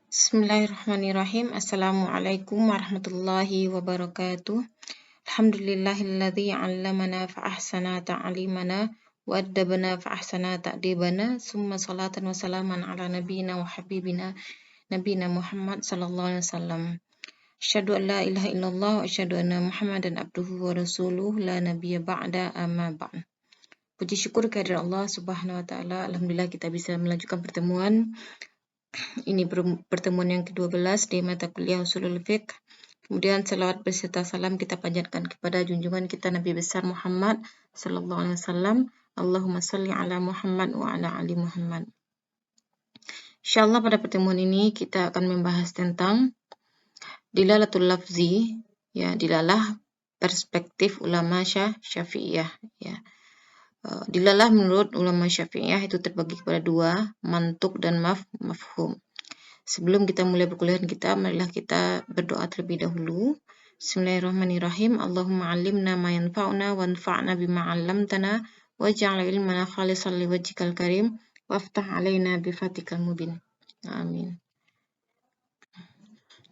Bismillahirrahmanirrahim. Assalamualaikum warahmatullahi wabarakatuh. Alhamdulillahilladzi 'allamana fa ahsana ta'limana wa addabana fa ahsana ta'dibana. Summa salatan wa salaman ala nabiyyina wa habibina nabiyina Muhammad sallallahu alaihi wasallam. Asyhadu an la ilaha illallah wa asyhadu anna Muhammadan abduhu wa rasuluh la nabiyya ba'da amma ba'd. Puji syukur kehadirat Allah Subhanahu wa taala. Alhamdulillah kita bisa melanjutkan pertemuan. Ini pertemuan yang ke-12 di mata kuliah Ushulul Fiqh. Kemudian salawat beserta salam kita panjatkan kepada junjungan kita Nabi besar Muhammad sallallahu alaihi wasallam. Allahumma shalli ala Muhammad wa ala ali Muhammad. Insyaallah pada pertemuan ini kita akan membahas tentang dilalatul lafzi, ya, dilalah perspektif ulama Syafi'iyah, ya. Dilalah menurut ulama Syafi'iyah itu terbagi kepada dua, mantuk dan mafhum. Sebelum kita mulai perkuliahan kita, marilah kita berdoa terlebih dahulu. Bismillahirrahmanirrahim. Allahumma 'allimna ma yanfa'una wanfa'na bima 'allamtana waj'al ilmana khalisan liwajhikal karim waftah 'alaina bi fatikal mubin. Amin.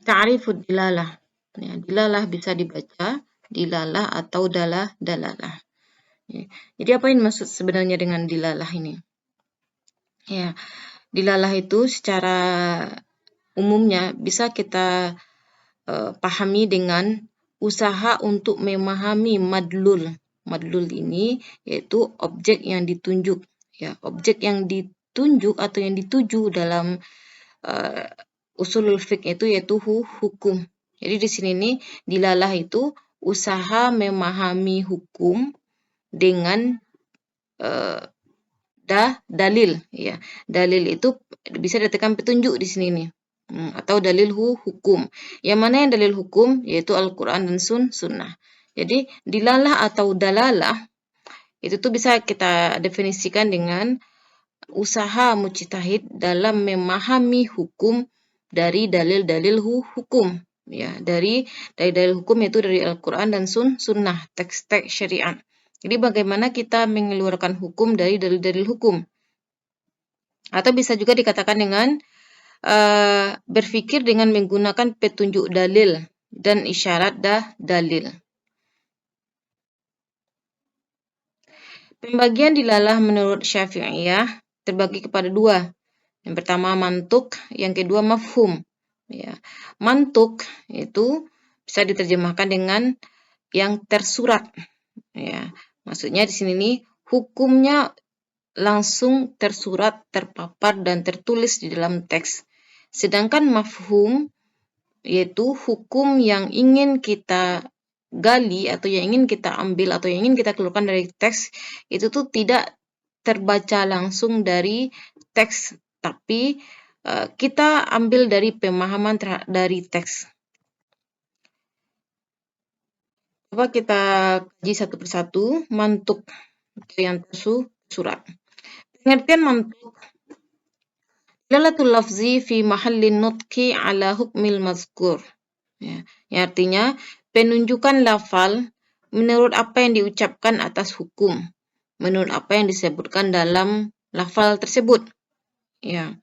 Ta'rifud dilalah. Ya, dilalah bisa dibaca dilalah atau dalalah. Ya. Jadi apa yang maksud sebenarnya dengan dilalah ini? Ya, dilalah itu secara umumnya bisa kita pahami dengan usaha untuk memahami madlul. Madlul ini yaitu objek yang ditunjuk. Ya, objek yang ditunjuk atau yang dituju dalam usulul fiqh itu yaitu hukum. Jadi di sini nih dilalah itu usaha memahami hukum dengan dalil, ya. Dalil itu bisa dikatakan petunjuk di sini nih. Atau dalil hukum. Yang mana yang dalil hukum yaitu Al-Qur'an dan sunnah. Jadi dilalah atau dalalah itu tuh bisa kita definisikan dengan usaha mujtahid dalam memahami hukum dari dalil-dalil hukum, ya, dari dalil hukum yaitu dari Al-Qur'an dan sunnah, teks-teks syariat. Jadi bagaimana kita mengeluarkan hukum dari dalil-dalil hukum. Atau bisa juga dikatakan dengan berpikir dengan menggunakan petunjuk dalil dan isyarat dalil. Pembagian dilalah menurut Syafi'iyah terbagi kepada dua. Yang pertama mantuk, yang kedua mafhum. Ya. Mantuk itu bisa diterjemahkan dengan yang tersurat. Ya. Maksudnya di sini nih hukumnya langsung tersurat, terpapar dan tertulis di dalam teks. Sedangkan mafhum yaitu hukum yang ingin kita gali atau yang ingin kita ambil atau yang ingin kita keluarkan dari teks itu tuh tidak terbaca langsung dari teks, tapi kita ambil dari pemahaman dari teks. Coba kita kaji satu persatu mantuk yang tersurat. Pengertian mantuk. Dilalatul lafzi fi mahallin nutqi ala hukmil mazkur. Ya, yang artinya penunjukan lafal menurut apa yang diucapkan atas hukum, menurut apa yang disebutkan dalam lafal tersebut. Ya.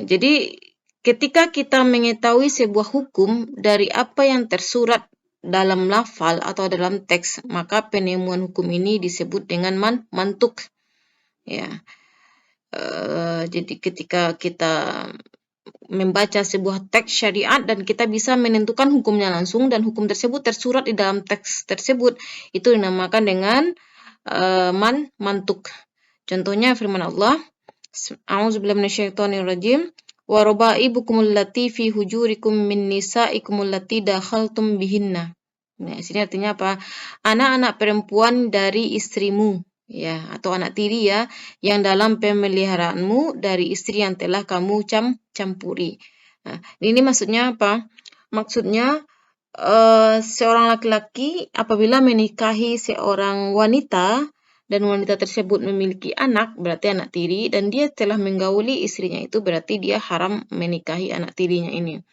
Jadi ketika kita mengetahui sebuah hukum dari apa yang tersurat dalam lafal atau dalam teks, maka penemuan hukum ini disebut dengan mantuk. Ya. Jadi ketika kita membaca sebuah teks syariat dan kita bisa menentukan hukumnya langsung dan hukum tersebut tersurat di dalam teks tersebut, itu dinamakan dengan mantuk. Contohnya firman Allah, A'udzubillahi minasyaitonirrajim, wa raba'ibukum allati fi hujurikum min nisa'ikum allati dakhaltum bihinna. Nah, sini artinya apa? Anak-anak perempuan dari istrimu, ya, atau anak tiri ya, yang dalam pemeliharaanmu dari istri yang telah kamu campuri. Nah, ini maksudnya apa? Maksudnya seorang laki-laki apabila menikahi seorang wanita dan wanita tersebut memiliki anak, berarti anak tiri, dan dia telah menggauli istrinya itu berarti dia haram menikahi anak tirinya ini.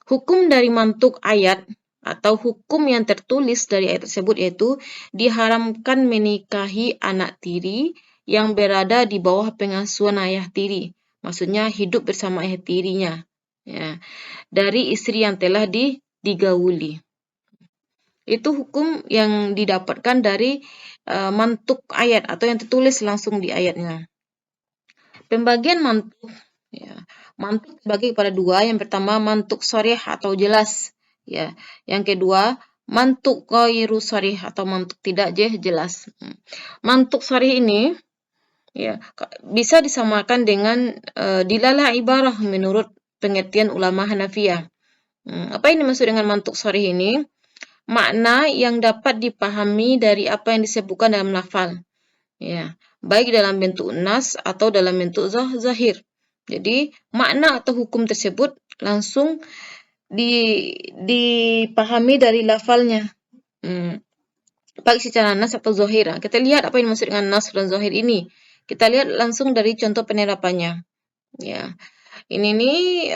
Hukum dari mantuk ayat atau hukum yang tertulis dari ayat tersebut yaitu diharamkan menikahi anak tiri yang berada di bawah pengasuhan ayah tiri. Maksudnya hidup bersama tirinya, ya, dari istri yang telah digauli. Itu hukum yang didapatkan dari mantuk ayat atau yang tertulis langsung di ayatnya. Pembagian mantuk, ya, mantuk dibagi kepada dua. Yang pertama mantuk sharih atau jelas, ya. Yang kedua mantuk ghairu sharih atau mantuk tidak jelas. Mantuk sharih ini, ya, bisa disamakan dengan dilalah ibarah menurut pengertian ulama Hanafiyah. Apa yang dimaksud dengan mantuk sharih ini? Makna yang dapat dipahami dari apa yang disebutkan dalam lafal, ya, baik dalam bentuk nas atau dalam bentuk zahir. Jadi makna atau hukum tersebut langsung dipahami dari lafalnya, baik secara nas atau zahir. Kita lihat apa yang dimaksud dengan nas dan zahir ini. Kita lihat langsung dari contoh penerapannya, ya. Ini nih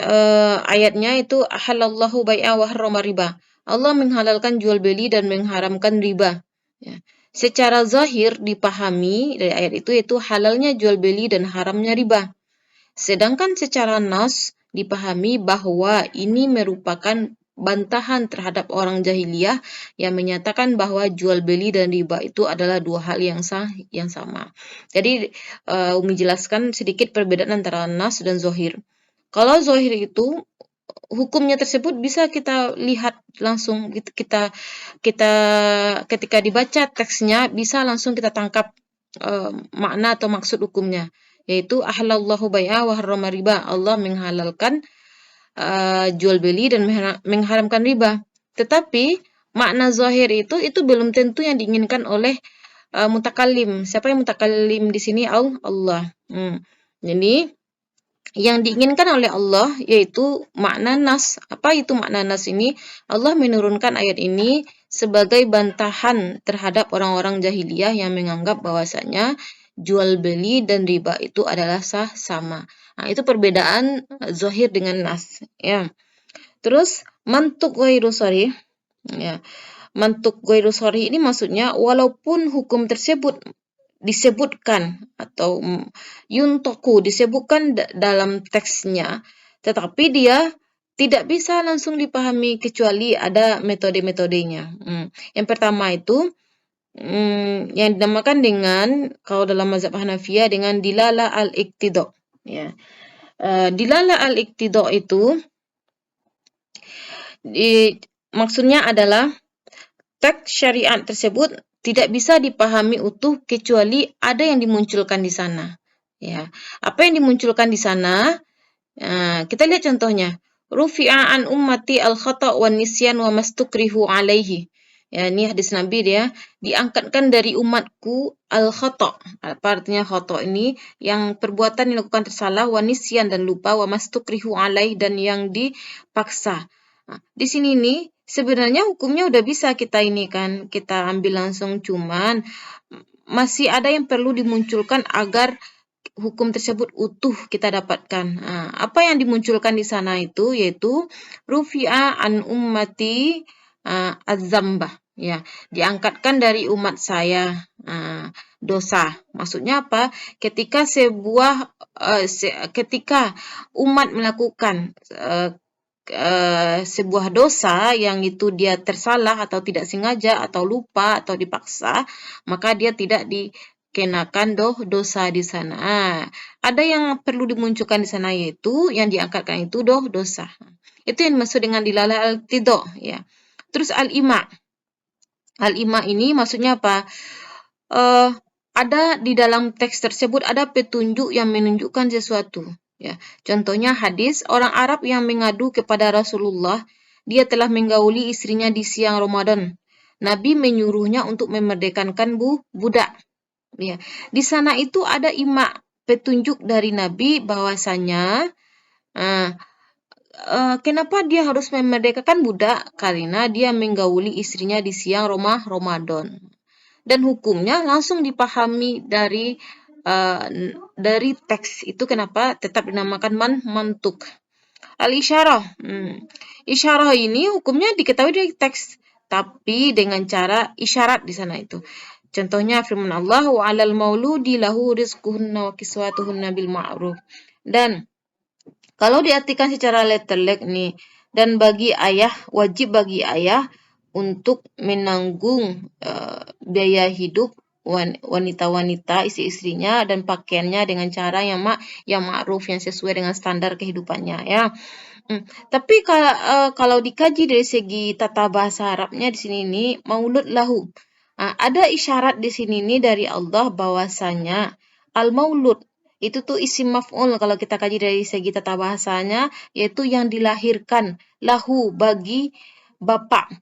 ayatnya itu ahallallahu bai'a wa harrama riba. Allah menghalalkan jual beli dan mengharamkan riba. Ya. Secara zahir dipahami dari ayat itu yaitu halalnya jual beli dan haramnya riba. Sedangkan secara nas dipahami bahwa ini merupakan bantahan terhadap orang jahiliyah yang menyatakan bahwa jual beli dan riba itu adalah dua hal yang sama. Jadi Umi jelaskan sedikit perbedaan antara nas dan zahir. Kalau zahir itu hukumnya tersebut bisa kita lihat langsung, kita ketika dibaca teksnya bisa langsung kita tangkap makna atau maksud hukumnya, yaitu ahallallahu bai'a wa harrama riba. Allah menghalalkan jual beli dan mengharamkan riba. Tetapi makna zahir itu belum tentu yang diinginkan oleh mutakallim. Siapa yang mutakallim di sini? Allah. Jadi yang diinginkan oleh Allah yaitu makna nas. Apa itu makna nas ini? Allah menurunkan ayat ini sebagai bantahan terhadap orang-orang jahiliyah yang menganggap bahwasanya jual beli dan riba itu adalah sama. Nah, itu perbedaan zahir dengan nas, ya. Terus mantuk ghairu sharih, ya. Mantuk ghairu sharih ini maksudnya walaupun hukum tersebut disebutkan atau yuntoku disebutkan dalam teksnya, tetapi dia tidak bisa langsung dipahami kecuali ada metode-metodenya. Yang pertama itu yang dinamakan dengan, kalau dalam mazhab Hanafiyah, dengan dilalah al-iqtida. Ya. Dilalah al-iqtida itu maksudnya adalah teks syariat tersebut tidak bisa dipahami utuh kecuali ada yang dimunculkan di sana. Ya, apa yang dimunculkan di sana? Kita lihat contohnya. Rufi'a an ummati al-khata' wan nisyan wa mastukrihu alaihi. Ya, ini hadis Nabi dia, diangkatkan dari umatku al-khata'. Apa artinya khata' ini? Yang perbuatan yang dilakukan tersalah, wa nisyan dan lupa, wa mastukrihu alaihi dan yang dipaksa. Di sini nih sebenarnya hukumnya udah bisa kita ini kan, kita ambil langsung, cuman masih ada yang perlu dimunculkan agar hukum tersebut utuh kita dapatkan. Apa yang dimunculkan di sana itu yaitu rufi'a an ummati az-zambah, ya, diangkatkan dari umat saya dosa. Maksudnya apa? Ketika ketika umat melakukan sebuah dosa yang itu dia tersalah atau tidak sengaja atau lupa atau dipaksa, maka dia tidak dikenakan dosa di sana. Ada yang perlu dimunculkan di sana yaitu yang diangkatkan itu dosa. Itu yang dimaksud dengan dilalah al-iqtida, ya. Terus al-ima. Al-ima ini maksudnya apa? Ada di dalam teks tersebut ada petunjuk yang menunjukkan sesuatu. Ya, contohnya hadis orang Arab yang mengadu kepada Rasulullah, dia telah menggauli istrinya di siang Ramadan. Nabi menyuruhnya untuk memerdekakan budak. Ya, di sana itu ada petunjuk dari Nabi bahwasanya kenapa dia harus memerdekakan budak? Karena dia menggauli istrinya di siang Ramadan. Dan hukumnya langsung dipahami dari teks itu, kenapa tetap dinamakan mantuk. Al-isyarah. Isyarah ini hukumnya diketahui dari teks, tapi dengan cara isyarat di sana itu. Contohnya firman Allah, wa 'alal mauludi lahu rizquhunna wa kiswatuhunna bil ma'ruf. Dan kalau diartikan secara letterlek nih, dan bagi ayah, wajib bagi ayah untuk menanggung biaya hidup wanita-wanita, istri-istrinya, dan pakaiannya dengan cara yang ma'ruf, yang sesuai dengan standar kehidupannya ya. Tapi kalau dikaji dari segi tata bahasa Arabnya di sini nih, maulud lahu. Ada isyarat di sini nih dari Allah bahwasanya al-maulud itu tuh isim maf'ul kalau kita kaji dari segi tata bahasanya, yaitu yang dilahirkan lahu bagi bapak.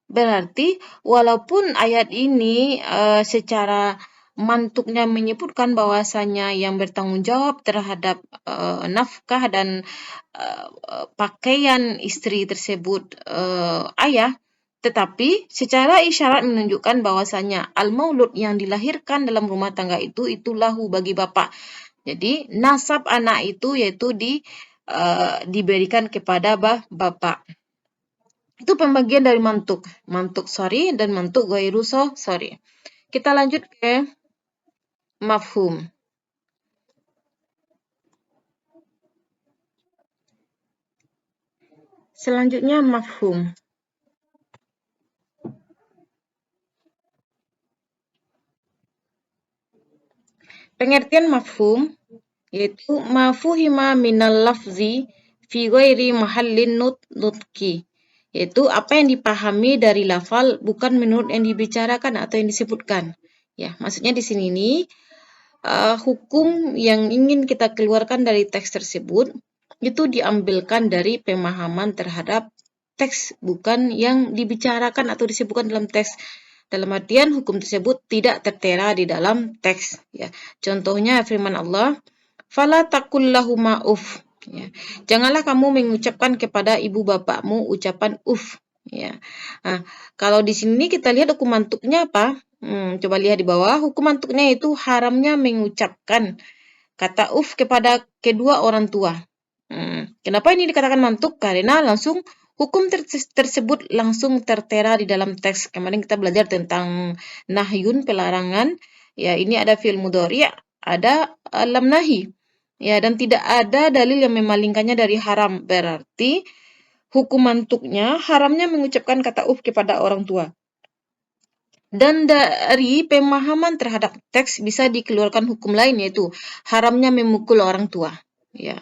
Berarti walaupun ayat ini secara mantuknya menyebutkan bahwasanya yang bertanggung jawab terhadap nafkah dan pakaian istri tersebut ayah, tetapi secara isyarat menunjukkan bahwasanya al-maulud yang dilahirkan dalam rumah tangga itu lahu bagi bapak. Jadi nasab anak itu yaitu diberikan kepada bapak. Itu pembagian dari mantuk. Mantuk sorry dan mantuk ghairu sorry. Kita lanjut ke mafhum. Selanjutnya mafhum. Pengertian mafhum yaitu mafuhima minal lafzi fi ghairi mahallin nutki, yaitu apa yang dipahami dari lafal bukan menurut yang dibicarakan atau yang disebutkan. Ya, maksudnya di sini nih hukum yang ingin kita keluarkan dari teks tersebut itu diambilkan dari pemahaman terhadap teks, bukan yang dibicarakan atau disebutkan dalam teks. Dalam artian hukum tersebut tidak tertera di dalam teks. Ya. Contohnya firman Allah, "Fala taqul lahuma uf." Ya. Janganlah kamu mengucapkan kepada ibu bapakmu ucapan uf. Ya. Nah, kalau di sini kita lihat hukum mantuknya apa? Coba lihat di bawah. Hukum mantuknya itu haramnya mengucapkan kata uf kepada kedua orang tua. Kenapa ini dikatakan mantuk? Karena langsung hukum tersebut langsung tertera di dalam teks. Kemarin kita belajar tentang nahyun, pelarangan. Ya, ini ada fi'il mudhari', ada lam nahi. Ya, dan tidak ada dalil yang memalingkannya dari haram. Berarti hukum mantuknya haramnya mengucapkan kata uf kepada orang tua. Dan dari pemahaman terhadap teks bisa dikeluarkan hukum lain, yaitu haramnya memukul orang tua. Ya.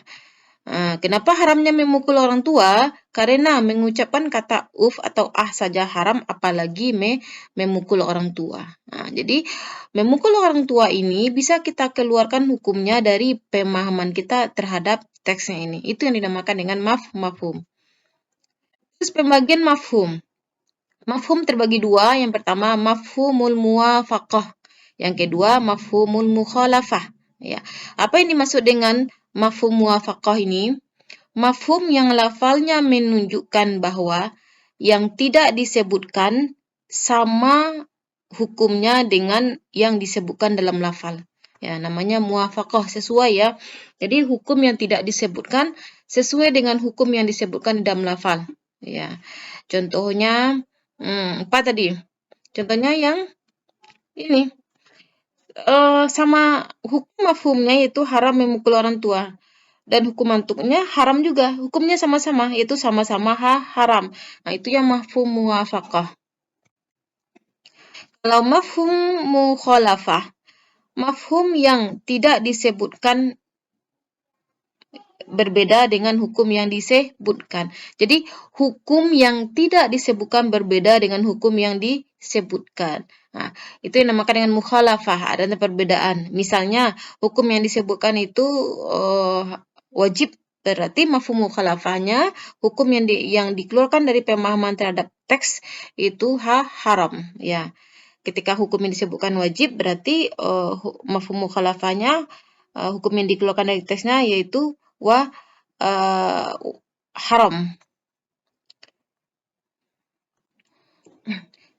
Kenapa haramnya memukul orang tua? Karena mengucapkan kata uf atau saja haram, apalagi memukul orang tua. Jadi memukul orang tua ini bisa kita keluarkan hukumnya dari pemahaman kita terhadap teksnya ini. Itu yang dinamakan dengan mafhum. Terus pembagian mafhum. Mafhum terbagi dua. Yang pertama mafhumul muwafaqah. Yang kedua mafhumul mukhalafah. Ya. Apa yang dimaksud dengan mafhum muwafaqah ini? Mafhum yang lafalnya menunjukkan bahwa yang tidak disebutkan sama hukumnya dengan yang disebutkan dalam lafal. Ya, namanya muwafaqah, sesuai ya. Jadi hukum yang tidak disebutkan sesuai dengan hukum yang disebutkan di dalam lafal. Ya. Contohnya apa tadi? Contohnya yang ini sama hukum mafhumnya yaitu haram memukul orang tua. Dan hukum mantuknya haram juga. Hukumnya sama-sama, yaitu sama-sama haram. Nah, itu yang mafhum muwafaqah. Kalau mafhum mukhalafah, mafhum yang tidak disebutkan berbeda dengan hukum yang disebutkan. Jadi, hukum yang tidak disebutkan berbeda dengan hukum yang disebutkan. Nah, itu yang dinamakan dengan mukhalafah, ada perbedaan. Misalnya, hukum yang disebutkan itu wajib, berarti mafhum mukhalafahnya hukum yang dikeluarkan dari pemahaman terhadap teks itu haram. Ya, ketika hukum yang disebutkan wajib, berarti mafhum mukhalafahnya hukum yang dikeluarkan dari teksnya yaitu haram.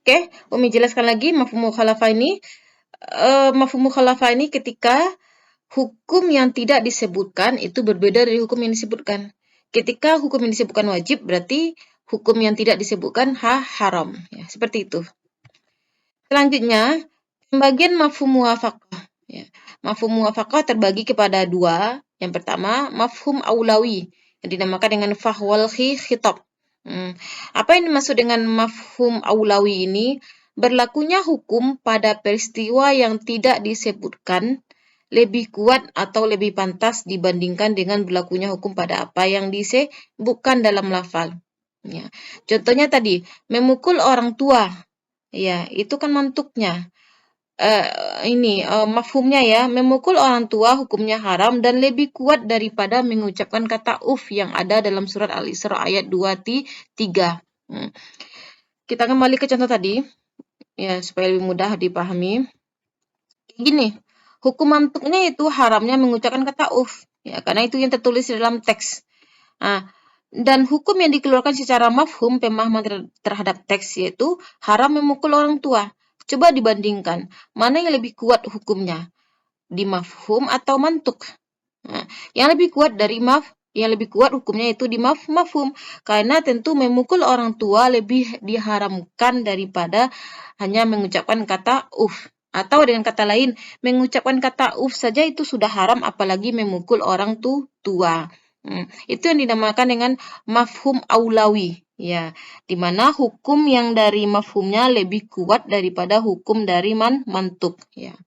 Oke, Umi jelaskan lagi mafhum mukhalafah ini. Mafhum mukhalafah ini ketika hukum yang tidak disebutkan itu berbeda dari hukum yang disebutkan. Ketika hukum yang disebutkan wajib, berarti hukum yang tidak disebutkan haram. Ya, seperti itu. Selanjutnya, pembagian mafhum muwafaqah. Ya. Mafhum muwafaqah terbagi kepada dua. Yang pertama, mafhum aulawi yang dinamakan dengan fahwal khitab. Apa yang dimaksud dengan mafhum aulawi ini? Berlakunya hukum pada peristiwa yang tidak disebutkan lebih kuat atau lebih pantas dibandingkan dengan berlakunya hukum pada apa yang disebutkan dalam lafal. Ya. Contohnya tadi, memukul orang tua. Ya, itu kan mantuknya. Mafhumnya ya, memukul orang tua hukumnya haram dan lebih kuat daripada mengucapkan kata yang ada dalam surat Al-Isra ayat 23. Kita kembali ke contoh tadi, ya supaya lebih mudah dipahami. Gini, hukum mantuknya itu haramnya mengucapkan kata ya karena itu yang tertulis di dalam teks. Dan hukum yang dikeluarkan secara mafhum pemahaman terhadap teks yaitu haram memukul orang tua. Coba dibandingkan, mana yang lebih kuat hukumnya? Di mafhum atau mantuk? Yang lebih kuat hukumnya itu di mafhum. Karena tentu memukul orang tua lebih diharamkan daripada hanya mengucapkan kata Atau dengan kata lain, mengucapkan kata saja itu sudah haram, apalagi memukul orang tua. Itu yang dinamakan dengan mafhum aulawi. Ya, di mana hukum yang dari mafhumnya lebih kuat daripada hukum dari mantuk. Ya.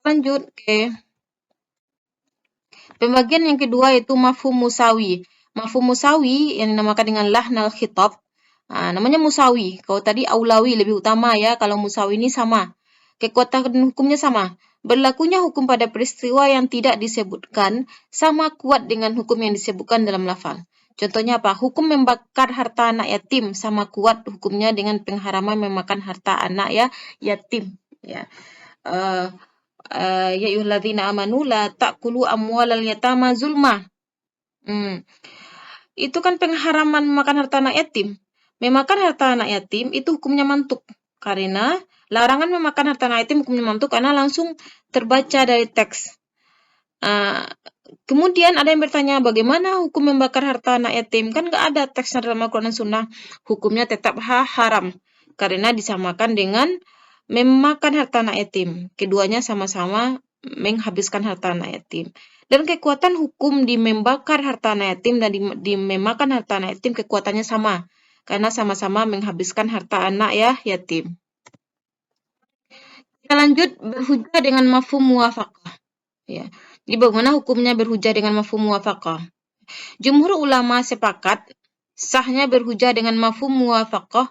Lanjut ke pembagian yang kedua yaitu mafhum musawi. Mafhum musawi yang dinamakan dengan lahnal khitab. Namanya musawi. Kalau tadi aulawi lebih utama ya, kalau musawi ini sama. Kekuatan hukumnya sama. Berlakunya hukum pada peristiwa yang tidak disebutkan sama kuat dengan hukum yang disebutkan dalam lafal. Contohnya apa? Hukum membakar harta anak yatim sama kuat hukumnya dengan pengharaman memakan harta anak yatim. Ya. Ya ayyuhalladzina amanu la ta'kulu amwalal yatama zulma. Itu kan pengharaman memakan harta anak yatim. Memakan harta anak yatim itu hukumnya mantuk. Karena larangan memakan harta anak yatim hukumnya mantuk karena langsung terbaca dari teks. Kemudian ada yang bertanya, bagaimana hukum membakar harta anak yatim? Kan nggak ada teksnya dalam Al-Quran dan Sunnah. Hukumnya tetap haram. Karena disamakan dengan memakan harta anak yatim. Keduanya sama-sama menghabiskan harta anak yatim. Dan kekuatan hukum di membakar harta anak yatim dan di memakan harta anak yatim kekuatannya sama. Karena sama-sama menghabiskan harta anak yatim. Kita lanjut berhujjah dengan mafhum muwafaqah. Ya. Jadi bagaimana hukumnya berhujjah dengan mafhum muwafaqah? Jumhur ulama sepakat sahnya berhujjah dengan mafhum muwafaqah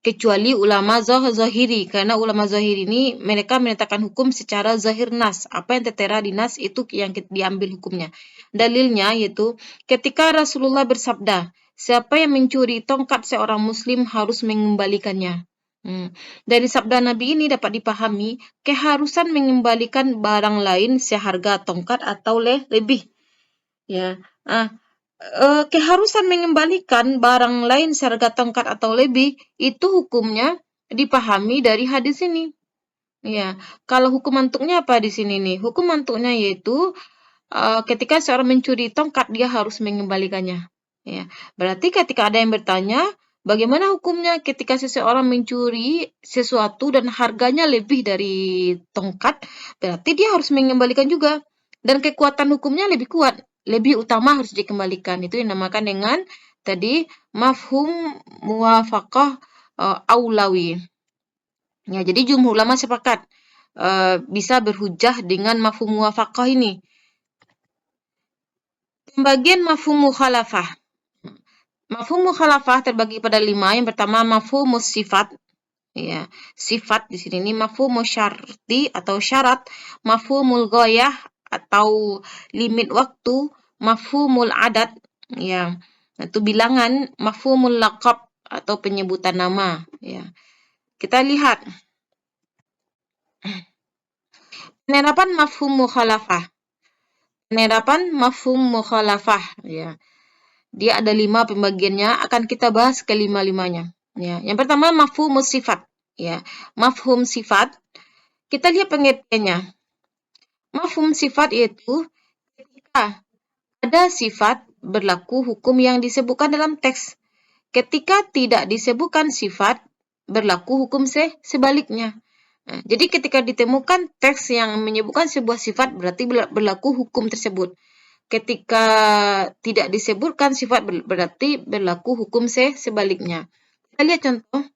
kecuali ulama zahiri, karena ulama zahiri ini mereka menetapkan hukum secara zahir nas. Apa yang tertera di nas itu yang diambil hukumnya. Dalilnya yaitu ketika Rasulullah bersabda, siapa yang mencuri tongkat seorang muslim harus mengembalikannya. Dari sabda Nabi ini dapat dipahami keharusan mengembalikan barang lain seharga tongkat atau lebih. Ya, keharusan mengembalikan barang lain seharga tongkat atau lebih itu hukumnya dipahami dari hadis ini. Ya, kalau hukum mantuknya apa di sini nih? Hukum mantuknya yaitu ketika seorang mencuri tongkat dia harus mengembalikannya. Ya, berarti ketika ada yang bertanya, bagaimana hukumnya ketika seseorang mencuri sesuatu dan harganya lebih dari tongkat, berarti dia harus mengembalikan juga. Dan kekuatan hukumnya lebih kuat, lebih utama harus dikembalikan. Itu yang dinamakan dengan tadi mafhum muwafaqah aulawi. Ya, jadi jumhur ulama sepakat bisa berhujjah dengan mafhum muwafaqah ini. Pembagian mafhum mukhalafah. Mafhum mukhalafah terbagi pada 5. Yang pertama mafhum sifat. Ya, sifat di sini ini mafhum syarti atau syarat, mafhumul ghayah atau limit waktu, mafhumul adat, ya, itu bilangan, mafhumul laqab atau penyebutan nama, ya. Kita lihat penerapan mafhum mukhalafah. Penerapan mafhum mukhalafah, ya. Dia ada 5 pembagiannya, akan kita bahas kelima-limanya. Ya, yang pertama mafhum sifat. Ya, mafhum sifat. Kita lihat pengertiannya. Mafhum sifat yaitu ketika ada sifat berlaku hukum yang disebutkan dalam teks. Ketika tidak disebutkan sifat berlaku hukum sebaliknya. Jadi ketika ditemukan teks yang menyebutkan sebuah sifat, berarti berlaku hukum tersebut. Ketika tidak disebutkan sifat, berarti berlaku hukum sebaliknya. Kita lihat contoh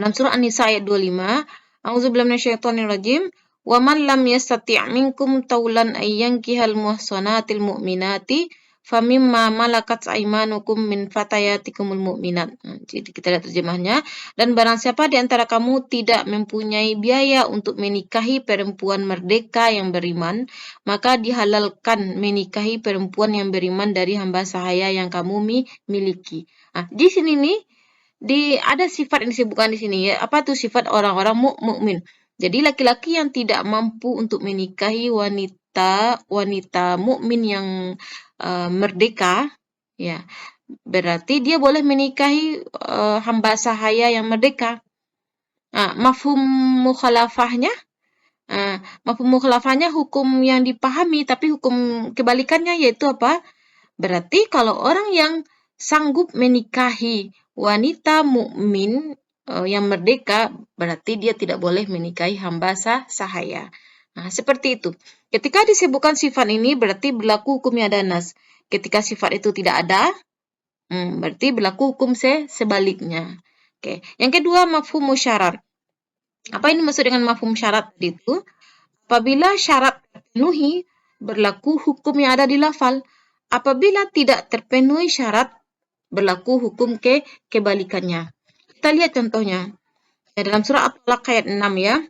dalam surah An-Nisa ayat 25. A'udzubillahi minasyaitonirrajim. Wa man lam yastati' minkum taulan ayyankihal muhsanatil mu'minati famimma malakat aimanukum min fatayatikumul mu'minat. Jadi kita lihat terjemahnya. Dan barang siapa di antara kamu tidak mempunyai biaya untuk menikahi perempuan merdeka yang beriman, maka dihalalkan menikahi perempuan yang beriman dari hamba sahaya yang kamu miliki. Di sini nih ada sifat yang disebutkan di sini ya. Apa tuh sifat orang-orang mukmin? Jadi laki-laki yang tidak mampu untuk menikahi wanita mukmin yang merdeka, ya, berarti dia boleh menikahi hamba sahaya yang merdeka. Mafhum mukhalafahnya, hukum yang dipahami, tapi hukum kebalikannya yaitu apa? Berarti kalau orang yang sanggup menikahi wanita mukmin yang merdeka, berarti dia tidak boleh menikahi hamba sahaya. Seperti itu. Ketika disebutkan sifat ini, berarti berlaku hukumnya ada nas. Ketika sifat itu tidak ada, berarti berlaku hukum sebaliknya. Oke. Yang kedua, mafhum syarat. Apa ini maksud dengan mafhum syarat itu? Apabila syarat terpenuhi, berlaku hukum yang ada di lafal. Apabila tidak terpenuhi syarat, berlaku hukum kebalikannya. Kita lihat contohnya. Dalam surah At-Talaq ayat 6 ya.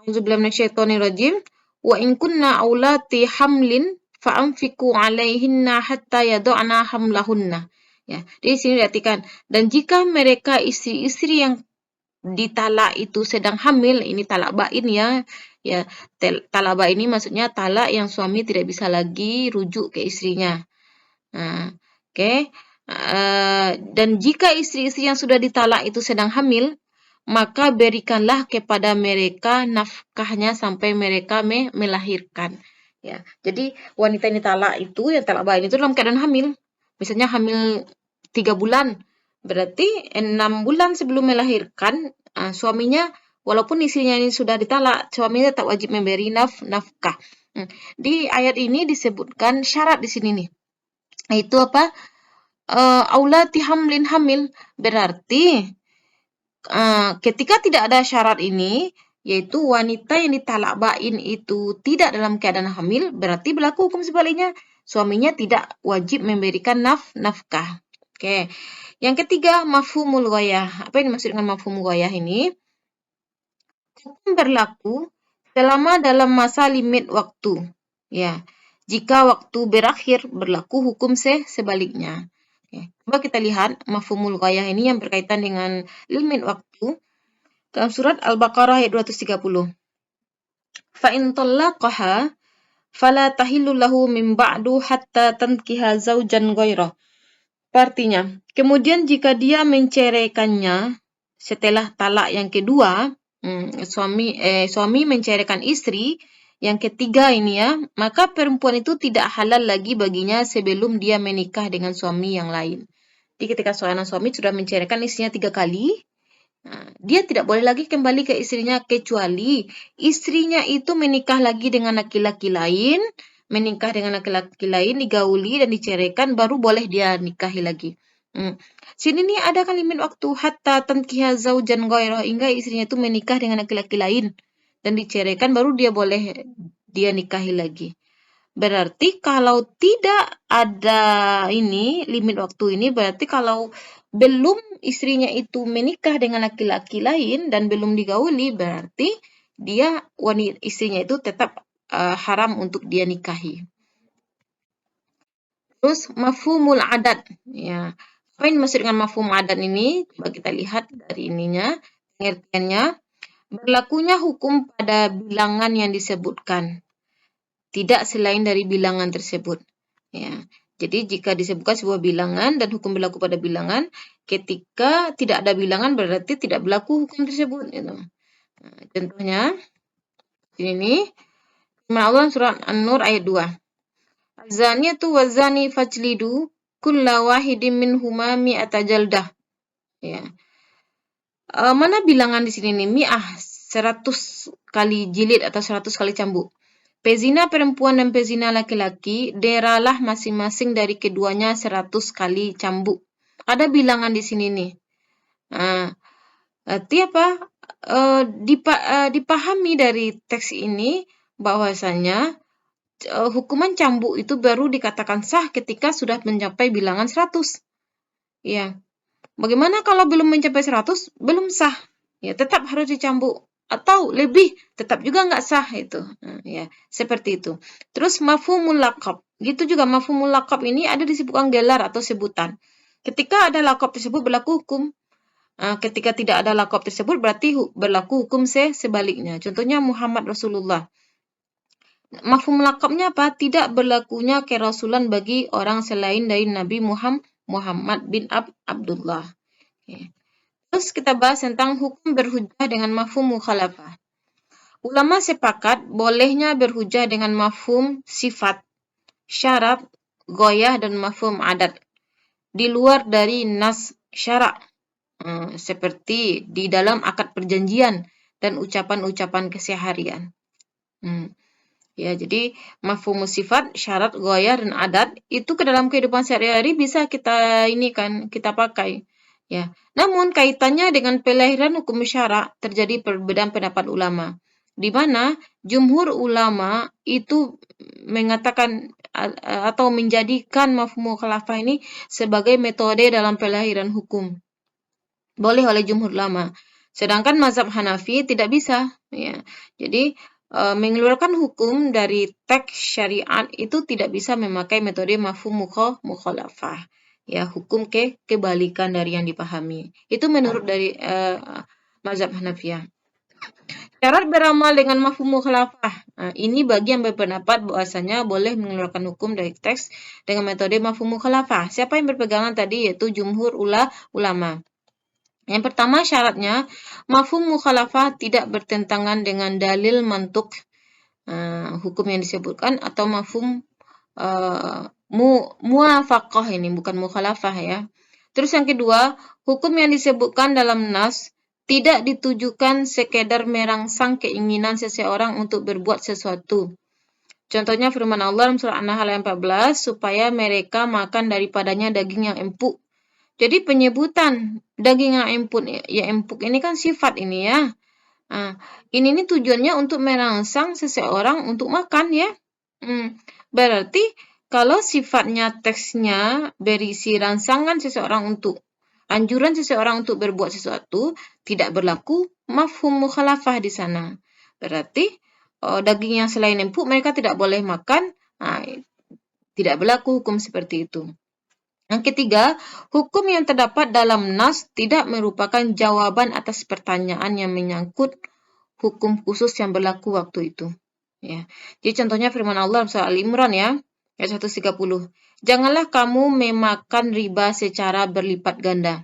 A'udzubillahi minasyaitonirrajim. Wa in kunna aulati hamlin fa'anfiqu 'alaihinna hatta yad'ana hamlahunna. Ya, di sini perhatikan. Dan jika mereka istri-istri yang ditalak itu sedang hamil, ini talak bain ya. Ya, talak bain ini maksudnya talak yang suami tidak bisa lagi rujuk ke istrinya. Oke. Dan jika istri-istri yang sudah ditalak itu sedang hamil, maka berikanlah kepada mereka nafkahnya sampai mereka melahirkan. Ya, jadi wanita yang ditalak itu, yang talak bain itu dalam keadaan hamil. Misalnya hamil 3 bulan, berarti 6 bulan sebelum melahirkan, suaminya, walaupun istrinya ini sudah ditalak, suaminya tetap wajib memberi nafkah. Di ayat ini disebutkan syarat di sini nih. Itu apa? Aulati hamlin hamil. Berarti ketika tidak ada syarat ini, yaitu wanita yang ditalak bain itu tidak dalam keadaan hamil, berarti berlaku hukum sebaliknya. Suaminya tidak wajib memberikan nafkah. Oke. Yang ketiga, mafhumul ghayah. Apa yang dimaksud dengan mafhumul ghayah ini? Hukum berlaku selama dalam masa limit waktu. Ya. Jika waktu berakhir, berlaku hukum sebaliknya. Coba kita lihat mafhumul ghayah ini yang berkaitan dengan limit waktu. Dalam surat Al-Baqarah ayat 230. Fa in talaqaha fala tahillu lahu min ba'du hatta tankiha zaujan ghairah. Artinya, kemudian jika dia menceraikannya setelah talak yang kedua, suami menceraikan istri yang ketiga ini ya, maka perempuan itu tidak halal lagi baginya sebelum dia menikah dengan suami yang lain. Jadi ketika seorang suami sudah menceraikan istrinya 3 kali, dia tidak boleh lagi kembali ke istrinya kecuali istrinya itu menikah lagi dengan laki-laki lain, digauli dan diceraikan, baru boleh dia nikahi lagi. Sini nih ada kan limit waktu hatta tankiha zaujan ghairah, hingga istrinya itu menikah dengan laki-laki lain dan diceraikan, baru dia boleh dia nikahi lagi. Berarti kalau tidak ada ini limit waktu ini, berarti kalau belum istrinya itu menikah dengan laki-laki lain dan belum digauli, berarti istrinya itu tetap haram untuk dia nikahi. Terus mafhumul adat, ya. Apa yang dimaksud dengan mafhum adat ini? Coba kita lihat dari ininya, pengertiannya. Berlakunya hukum pada bilangan yang disebutkan, tidak selain dari bilangan tersebut. Ya. Jadi jika disebutkan sebuah bilangan dan hukum berlaku pada bilangan, ketika tidak ada bilangan berarti tidak berlaku hukum tersebut. Gitu. Contohnya, ini Allah surat An-Nur ayat 2. Az-zaniyatu waz-zani fajlidu kulla wahidin minhuma mi'ata jaldah. Ya. Mana bilangan di sini nih? Mi'ah, 100 kali jilid atau 100 kali cambuk. Pezina perempuan dan pezina laki-laki, deralah masing-masing dari keduanya 100 kali cambuk. Ada bilangan di sini nih. Arti apa? Dipahami dari teks ini bahwasanya hukuman cambuk itu baru dikatakan sah ketika sudah mencapai bilangan 100. Ya. Bagaimana kalau belum mencapai 100? Belum sah. Ya, tetap harus dicambuk. Atau lebih, tetap juga nggak sah itu. Ya, seperti itu. Terus mafhumul laqab. Gitu juga mafhumul laqab ini ada disebutkan gelar atau sebutan. Ketika ada laqab tersebut berlaku hukum. Ketika tidak ada laqab tersebut berarti berlaku hukum sebaliknya. Contohnya Muhammad Rasulullah. Mafhum laqabnya apa? Tidak berlakunya kerasulan bagi orang selain dari Nabi Muhammad bin Abdullah. Okay. Terus kita bahas tentang hukum berhujjah dengan mafhum mukhalafah. Ulama sepakat bolehnya berhujjah dengan mafhum sifat, syarat, goyah, dan mafhum adat. Di luar dari nas syarak. Seperti di dalam akad perjanjian dan ucapan-ucapan keseharian. Ya, jadi mafhum sifat, syarat, goyah, dan adat itu ke dalam kehidupan sehari-hari bisa kita pakai. Ya. Namun kaitannya dengan pelahiran hukum syarak terjadi perbedaan pendapat ulama. Di mana jumhur ulama itu mengatakan atau menjadikan mafhum mukhalafah ini sebagai metode dalam pelahiran hukum. Boleh oleh jumhur ulama. Sedangkan mazhab Hanafi tidak bisa. Ya. Jadi mengeluarkan hukum dari teks syariat itu tidak bisa memakai metode mafhum mukhalafah. Ya, hukum kebalikan dari yang dipahami. Itu menurut dari mazhab Hanafiyah. Syarat beramal dengan mafhum mukhalafah. Ini bagi yang berpendapat bahwasanya boleh mengeluarkan hukum dari teks dengan metode mafhum mukhalafah. Siapa yang berpegangan tadi yaitu jumhur ulama. Yang pertama syaratnya, mafhum mukhalafah tidak bertentangan dengan dalil mantuk hukum yang disebutkan atau mafhum muwafaqah ini bukan mukhalafah ya. Terus yang kedua, hukum yang disebutkan dalam nas tidak ditujukan sekedar merangsang keinginan seseorang untuk berbuat sesuatu. Contohnya firman Allah dalam surah An-Nahl ayat 14, supaya mereka makan daripadanya daging yang empuk. Jadi penyebutan daging yang empuk ini kan sifat ini ya. Ini tujuannya untuk merangsang seseorang untuk makan ya. Berarti kalau sifatnya teksnya berisi rangsangan anjuran seseorang untuk berbuat sesuatu, tidak berlaku mafhum mukhalafah di sana. Berarti daging yang selain empuk mereka tidak boleh makan. Tidak berlaku hukum seperti itu. Yang ketiga, hukum yang terdapat dalam nas tidak merupakan jawaban atas pertanyaan yang menyangkut hukum khusus yang berlaku waktu itu. Ya. Jadi contohnya firman Allah surah Al-Imran ya, ayat 130. Janganlah kamu memakan riba secara berlipat ganda.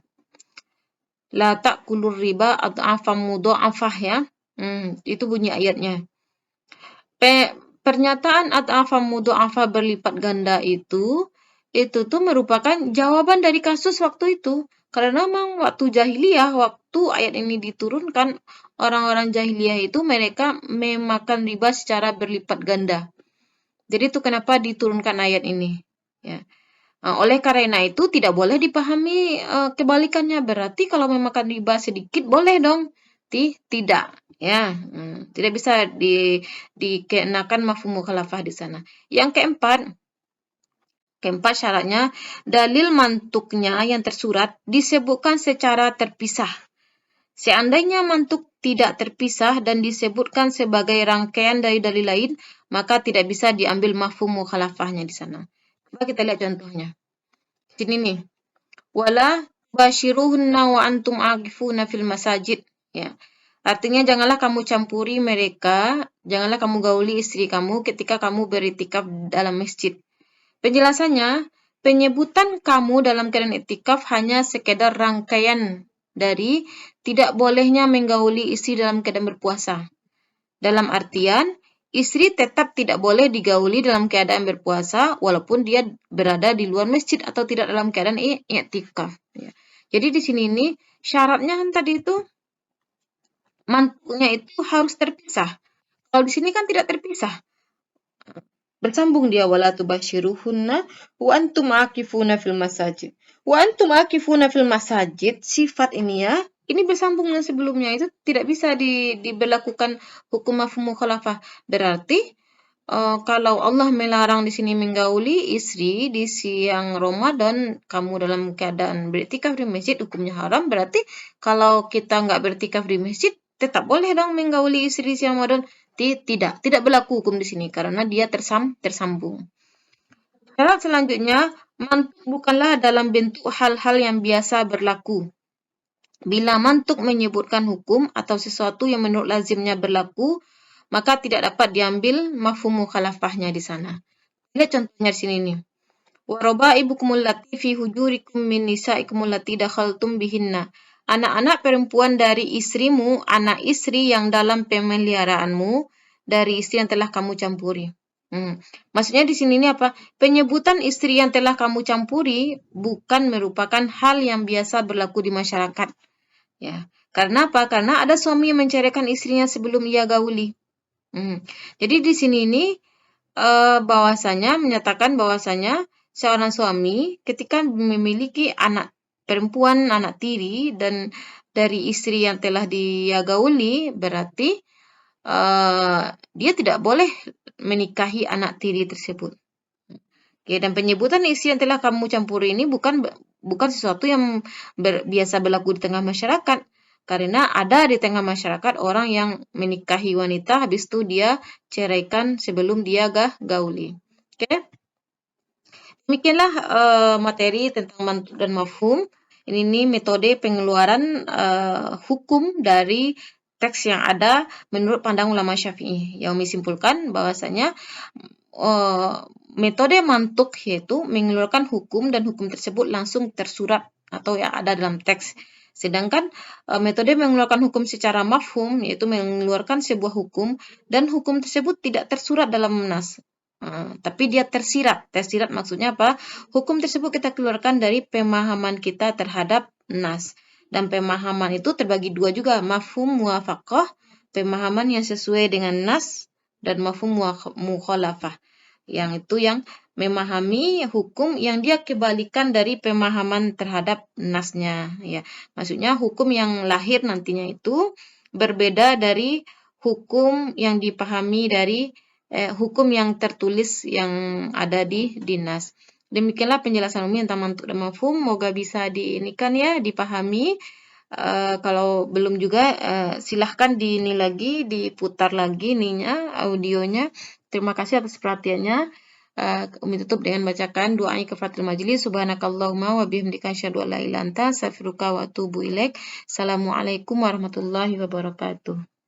La ta'kulur riba ad'afam mudha'afah ya. Itu bunyi ayatnya. Pernyataan ad'afam mudha'afah berlipat ganda itu merupakan jawaban dari kasus waktu itu. Karena memang waktu jahiliyah, waktu ayat ini diturunkan, orang-orang jahiliyah itu mereka memakan riba secara berlipat ganda. Jadi itu kenapa diturunkan ayat ini. Ya. Oleh karena itu tidak boleh dipahami kebalikannya. Berarti kalau memakan riba sedikit boleh dong. Tidak. Ya, tidak bisa dikenakan mafhum mukhalafah di sana. Yang keempat syaratnya, dalil mantuknya yang tersurat disebutkan secara terpisah. Seandainya mantuk tidak terpisah dan disebutkan sebagai rangkaian dari dalil lain, maka tidak bisa diambil mafhum mukhalafahnya di sana. Coba kita lihat contohnya. Sini nih. Wala bashiruhunna wa antum aqifuna fil masajid. Ya. Artinya janganlah kamu campuri mereka, janganlah kamu gauli istri kamu ketika kamu beriktikaf dalam masjid. Penjelasannya, penyebutan kamu dalam keadaan iktikaf hanya sekedar rangkaian dari tidak bolehnya menggauli istri dalam keadaan berpuasa. Dalam artian, istri tetap tidak boleh digauli dalam keadaan berpuasa walaupun dia berada di luar masjid atau tidak dalam keadaan iktikaf. Ya. Jadi di sini syaratnya kan tadi itu mantuknya itu harus terpisah. Kalau di sini kan tidak terpisah. Bersambung dia wala tubasyiruhunna wa antum akifuna fil masajid. Wa antum akifuna fil masajid, sifat ini ya, ini bersambung dengan sebelumnya, itu tidak bisa diberlakukan hukum mafhum mukhalafah. Berarti kalau Allah melarang di sini menggauli istri di siang Ramadan, kamu dalam keadaan beriktikaf di masjid, hukumnya haram. Berarti kalau kita nggak beriktikaf di masjid, tetap boleh dong menggauli istri di siang Ramadan. Tidak berlaku hukum di sini karena dia tersambung. Syarat selanjutnya, mantuk bukanlah dalam bentuk hal-hal yang biasa berlaku. Bila mantuk menyebutkan hukum atau sesuatu yang menurut lazimnya berlaku, maka tidak dapat diambil mafhum mukhalafahnya di sana. Lihat contohnya di sini nih. Waraba'ibukum allati fi hujurikum min nisa'ikum allati dakhaltum bihinna. Anak-anak perempuan dari istrimu, anak istri yang dalam pemeliharaanmu, dari istri yang telah kamu campuri. Maksudnya di sini ini apa? Penyebutan istri yang telah kamu campuri bukan merupakan hal yang biasa berlaku di masyarakat. Ya, karena apa? Karena ada suami yang menceraikan istrinya sebelum ia gauli. Jadi di sini ini menyatakan bahwasanya seorang suami ketika memiliki anak perempuan, anak tiri dan dari istri yang telah dia gauli, berarti dia tidak boleh menikahi anak tiri tersebut. Oke, dan penyebutan istri yang telah kamu campuri ini bukan sesuatu yang biasa berlaku di tengah masyarakat. Karena ada di tengah masyarakat orang yang menikahi wanita, habis itu dia ceraikan sebelum dia gauli. Oke? Demikianlah materi tentang mantuk dan mafhum. Ini metode pengeluaran hukum dari teks yang ada menurut pandang ulama Syafi'i. Yang menyimpulkan bahwasanya metode mantuk yaitu mengeluarkan hukum dan hukum tersebut langsung tersurat atau yang ada dalam teks. Sedangkan metode mengeluarkan hukum secara mafhum yaitu mengeluarkan sebuah hukum dan hukum tersebut tidak tersurat dalam nas. Tapi dia tersirat. Tersirat maksudnya apa? Hukum tersebut kita keluarkan dari pemahaman kita terhadap nas. Dan pemahaman itu terbagi dua juga, mafhum muwafaqah, pemahaman yang sesuai dengan nas, dan mafhum mukhalafah. Yang itu yang memahami hukum yang dia kebalikan dari pemahaman terhadap nasnya. Ya, maksudnya hukum yang lahir nantinya itu berbeda dari hukum yang dipahami dari hukum yang tertulis yang ada di nas. Demikianlah penjelasan umum tentang mantuk dan mafhum. Moga bisa diinikan ya, dipahami. Kalau belum juga silahkan diputar lagi audionya. Terima kasih atas perhatiannya. Umi tutup dengan bacakan doa kafaratul majlis. Subhanakallahumma wa bihamdika asyhadu an la ilaha illa anta astaghfiruka wa atubu ilaik. Assalamualaikum warahmatullahi wabarakatuh.